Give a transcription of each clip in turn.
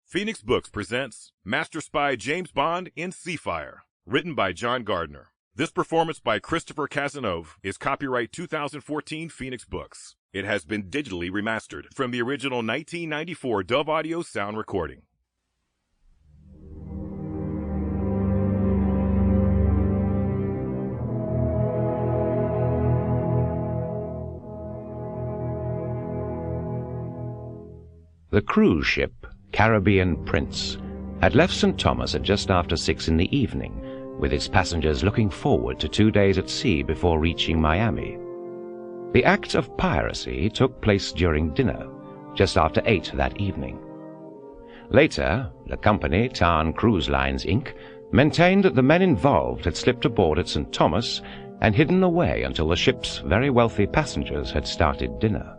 Phoenix Books presents Master Spy James Bond in Seafire, written by John Gardner. This performance by Christopher Cazenove is copyright 2014 Phoenix Books. It has been digitally remastered from the original 1994 Dove Audio sound recording. The cruise ship Caribbean Prince had left St. Thomas at just after 6 in the evening, with its passengers looking forward to 2 days at sea before reaching Miami. The act of piracy took place during dinner, just after 8 that evening. Later, the company, Tarn Cruise Lines, Inc., maintained that the men involved had slipped aboard at St. Thomas and hidden away until the ship's very wealthy passengers had started dinner.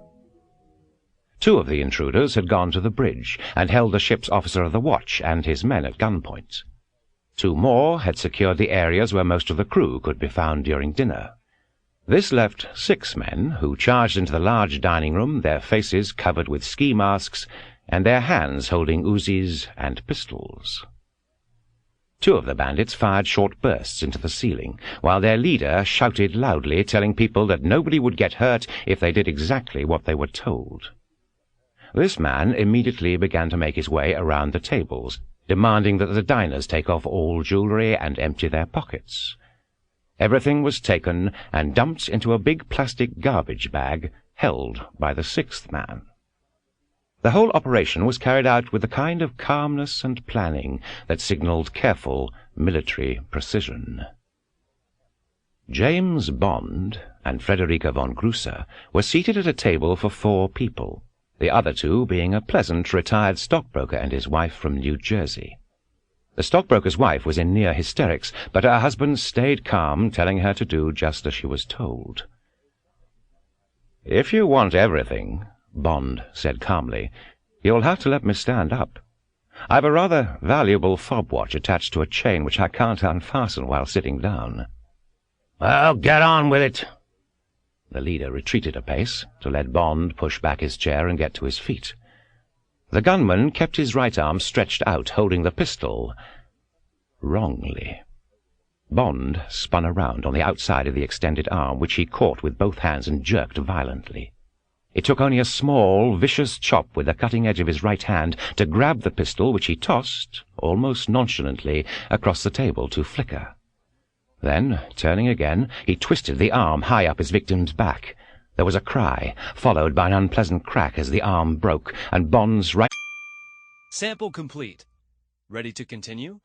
2 of the intruders had gone to the bridge and held the ship's officer of the watch and his men at gunpoint. 2 more had secured the areas where most of the crew could be found during dinner. This left 6 men who charged into the large dining room, their faces covered with ski masks and their hands holding Uzis and pistols. 2 of the bandits fired short bursts into the ceiling, while their leader shouted loudly, telling people that nobody would get hurt if they did exactly what they were told. This man immediately began to make his way around the tables, demanding that the diners take off all jewelry and empty their pockets. Everything was taken and dumped into a big plastic garbage bag held by the 6th man. The whole operation was carried out with the kind of calmness and planning that signaled careful military precision. James Bond and Flicka von Grusse were seated at a table for 4 people, the other 2 being a pleasant, retired stockbroker and his wife from New Jersey. The stockbroker's wife was in near hysterics, but her husband stayed calm, telling her to do just as she was told. "If you want everything," Bond said calmly, "you'll have to let me stand up. I've a rather valuable fob watch attached to a chain which I can't unfasten while sitting down." "Well, get on with it." The leader retreated a pace to let Bond push back his chair and get to his feet. The gunman kept his right arm stretched out, holding the pistol wrongly. Bond spun around on the outside of the extended arm, which he caught with both hands and jerked violently. It took only a small, vicious chop with the cutting edge of his right hand to grab the pistol, which he tossed, almost nonchalantly, across the table to Flicka. Then, turning again, he twisted the arm high up his victim's back. There was a cry, followed by an unpleasant crack as the arm broke, and Bond's right... Sample complete. Ready to continue?